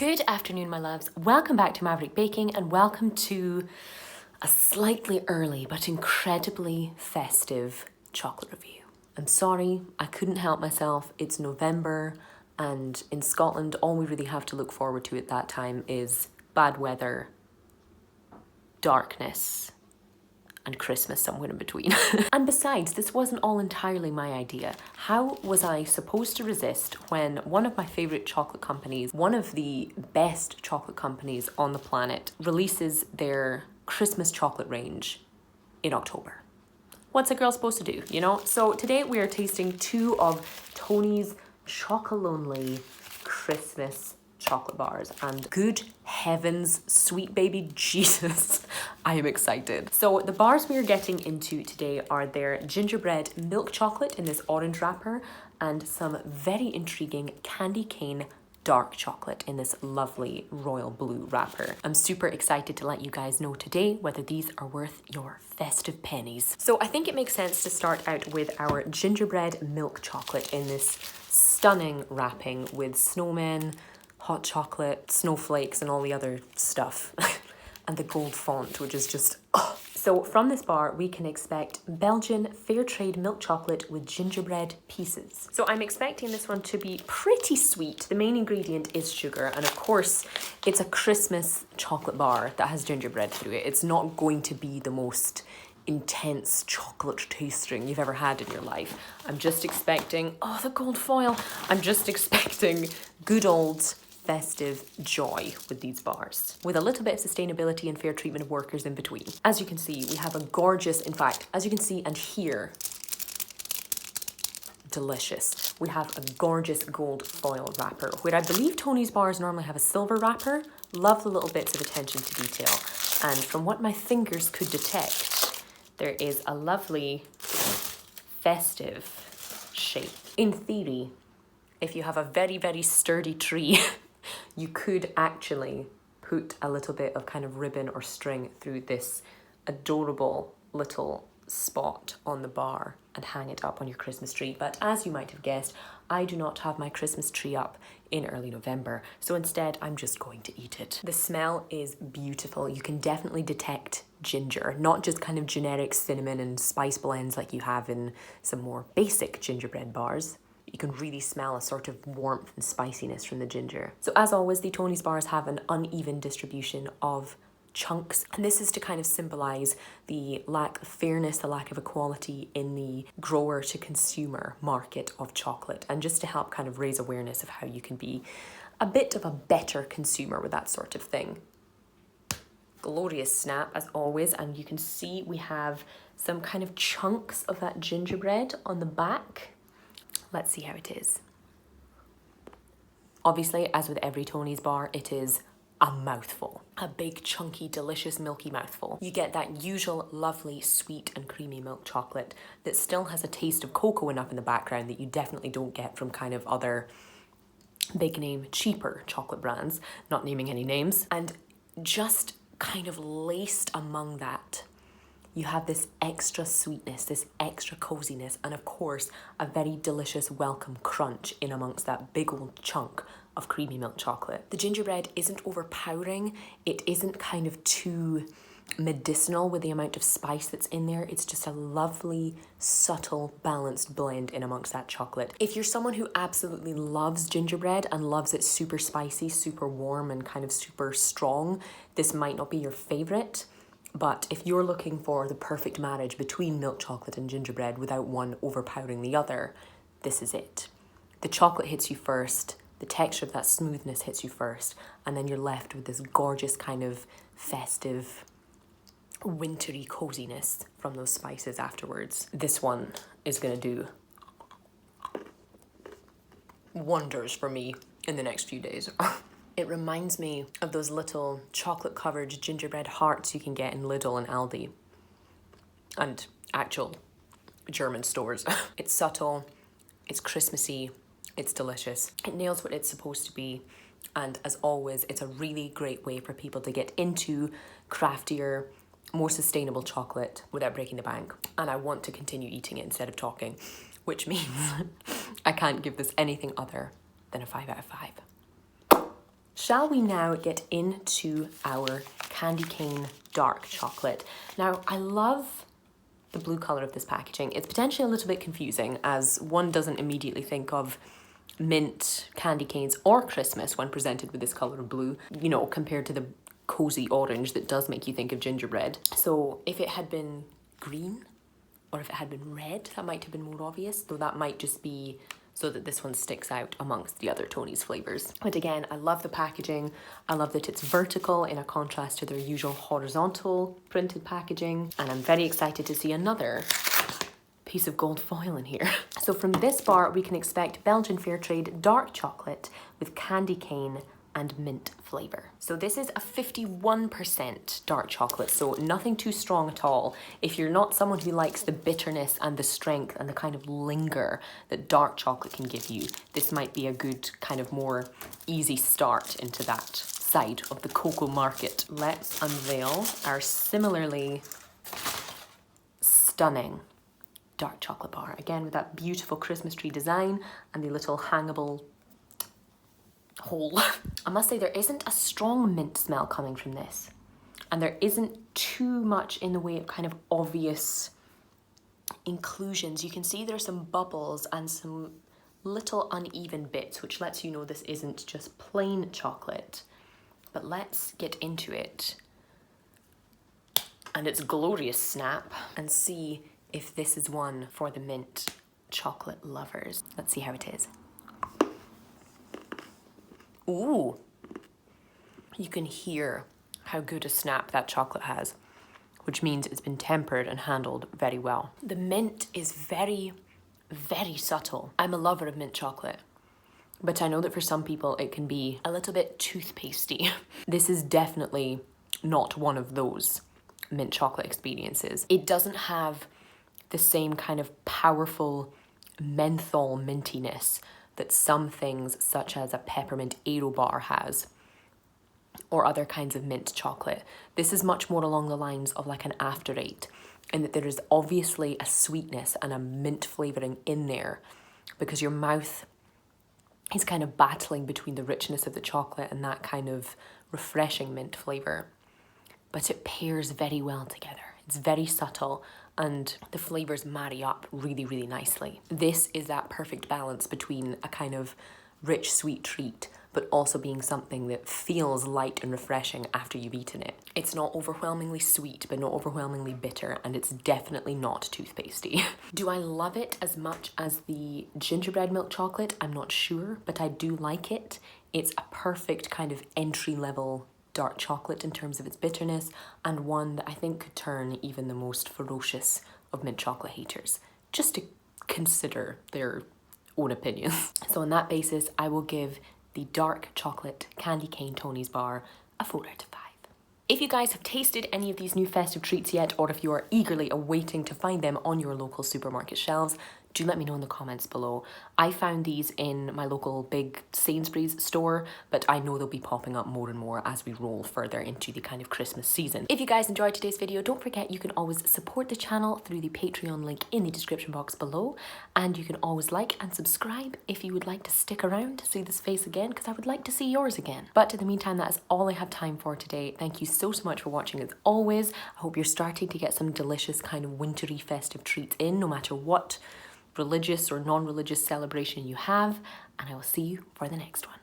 Good afternoon, my loves. Welcome back to Maverick Baking and welcome to a slightly early but incredibly festive chocolate review. I'm sorry, I couldn't help myself. It's November and in Scotland, all we really have to look forward to at that time is bad weather, darkness, and Christmas somewhere in between. And besides, this wasn't all entirely my idea. How was I supposed to resist when one of my favourite chocolate companies, one of the best chocolate companies on the planet, releases their Christmas chocolate range in October? What's a girl supposed to do, you know? So today we are tasting two of Tony's Chocolonely Christmas chocolate bars, and good heavens, sweet baby Jesus, I am excited. So the bars we are getting into today are their gingerbread milk chocolate in this orange wrapper and some very intriguing candy cane dark chocolate in this lovely royal blue wrapper. I'm super excited to let you guys know today whether these are worth your festive pennies. So I think it makes sense to start out with our gingerbread milk chocolate in this stunning wrapping with snowmen, hot chocolate, snowflakes, and all the other stuff. And the gold font, which is just, oh. So from this bar, we can expect Belgian fair trade milk chocolate with gingerbread pieces. So I'm expecting this one to be pretty sweet. The main ingredient is sugar, and of course, it's a Christmas chocolate bar that has gingerbread through it. It's not going to be the most intense chocolate tasting you've ever had in your life. I'm just expecting, oh, the gold foil. I'm just expecting good old festive joy with these bars, with a little bit of sustainability and fair treatment of workers in between. As you can see, we have a gorgeous, in fact, as you can see and hear, delicious. We have a gorgeous gold foil wrapper, where I believe Tony's bars normally have a silver wrapper. Love the little bits of attention to detail. And from what my fingers could detect, there is a lovely festive shape. In theory, if you have a very, very sturdy tree, you could actually put a little bit of kind of ribbon or string through this adorable little spot on the bar and hang it up on your Christmas tree. But as you might have guessed, I do not have my Christmas tree up in early November. So instead, I'm just going to eat it. The smell is beautiful. You can definitely detect ginger, not just kind of generic cinnamon and spice blends like you have in some more basic gingerbread bars. You can really smell a sort of warmth and spiciness from the ginger. So as always, the Tony's bars have an uneven distribution of chunks, and this is to kind of symbolize the lack of fairness, the lack of equality in the grower to consumer market of chocolate, and just to help kind of raise awareness of how you can be a bit of a better consumer with that sort of thing. Glorious snap as always, and you can see we have some kind of chunks of that gingerbread on the back. Let's see how it is. Obviously, as with every Tony's bar, it is a mouthful. A big, chunky, delicious, milky mouthful. You get that usual lovely, sweet and creamy milk chocolate that still has a taste of cocoa enough in the background that you definitely don't get from kind of other big name, cheaper chocolate brands, not naming any names. And just kind of laced among that, you have this extra sweetness, this extra coziness, and of course, a very delicious welcome crunch in amongst that big old chunk of creamy milk chocolate. The gingerbread isn't overpowering. It isn't kind of too medicinal with the amount of spice that's in there. It's just a lovely, subtle, balanced blend in amongst that chocolate. If you're someone who absolutely loves gingerbread and loves it super spicy, super warm, and kind of super strong, this might not be your favorite. But if you're looking for the perfect marriage between milk chocolate and gingerbread without one overpowering the other, this is it. The chocolate hits you first, the texture of that smoothness hits you first, and then you're left with this gorgeous kind of festive, wintry coziness from those spices afterwards. This one is gonna do wonders for me in the next few days. It reminds me of those little chocolate-covered gingerbread hearts you can get in Lidl and Aldi and actual German stores. It's subtle, it's Christmassy, it's delicious. It nails what it's supposed to be, and as always, it's a really great way for people to get into craftier, more sustainable chocolate without breaking the bank. And I want to continue eating it instead of talking, which means I can't give this anything other than a 5 out of 5. Shall we now get into our candy cane dark chocolate? Now, I love the blue colour of this packaging. It's potentially a little bit confusing as one doesn't immediately think of mint candy canes or Christmas when presented with this colour of blue, you know, compared to the cozy orange that does make you think of gingerbread. So if it had been green or if it had been red, that might have been more obvious, though that might just be so that this one sticks out amongst the other Tony's flavours. But again, I love the packaging. I love that it's vertical in a contrast to their usual horizontal printed packaging. And I'm very excited to see another piece of gold foil in here. So from this bar, we can expect Belgian Fairtrade dark chocolate with candy cane and mint flavour. So this is a 51% dark chocolate, so nothing too strong at all. If you're not someone who likes the bitterness and the strength and the kind of linger that dark chocolate can give you, this might be a good kind of more easy start into that side of the cocoa market. Let's unveil our similarly stunning dark chocolate bar, again with that beautiful Christmas tree design and the little hangable hole. I must say there isn't a strong mint smell coming from this, and there isn't too much in the way of kind of obvious inclusions. You can see there's some bubbles and some little uneven bits, which lets you know this isn't just plain chocolate. But let's get into it and its glorious snap and see if this is one for the mint chocolate lovers. Let's see how it is. Ooh, you can hear how good a snap that chocolate has, which means it's been tempered and handled very well. The mint is very, very subtle. I'm a lover of mint chocolate, but I know that for some people it can be a little bit toothpastey. This is definitely not one of those mint chocolate experiences. It doesn't have the same kind of powerful menthol mintiness that some things such as a peppermint Aero bar has, or other kinds of mint chocolate. This is much more along the lines of like an after eight, in that there is obviously a sweetness and a mint flavouring in there because your mouth is kind of battling between the richness of the chocolate and that kind of refreshing mint flavour. But it pairs very well together. It's very subtle and the flavours marry up really, really nicely. This is that perfect balance between a kind of rich, sweet treat, but also being something that feels light and refreshing after you've eaten it. It's not overwhelmingly sweet, but not overwhelmingly bitter, and it's definitely not toothpastey. Do I love it as much as the gingerbread milk chocolate? I'm not sure, but I do like it. It's a perfect kind of entry-level dark chocolate in terms of its bitterness, and one that I think could turn even the most ferocious of mint chocolate haters, just to consider their own opinions. So on that basis, I will give the dark chocolate candy cane Tony's bar a 4 out of 5. If you guys have tasted any of these new festive treats yet, or if you are eagerly awaiting to find them on your local supermarket shelves, do let me know in the comments below. I found these in my local big Sainsbury's store, but I know they'll be popping up more and more as we roll further into the kind of Christmas season. If you guys enjoyed today's video, don't forget you can always support the channel through the Patreon link in the description box below, and you can always like and subscribe if you would like to stick around to see this face again, because I would like to see yours again. But in the meantime, that is all I have time for today. Thank you so much for watching as always. I hope you're starting to get some delicious kind of wintry festive treats in, no matter what religious or non-religious celebration you have, and I will see you for the next one.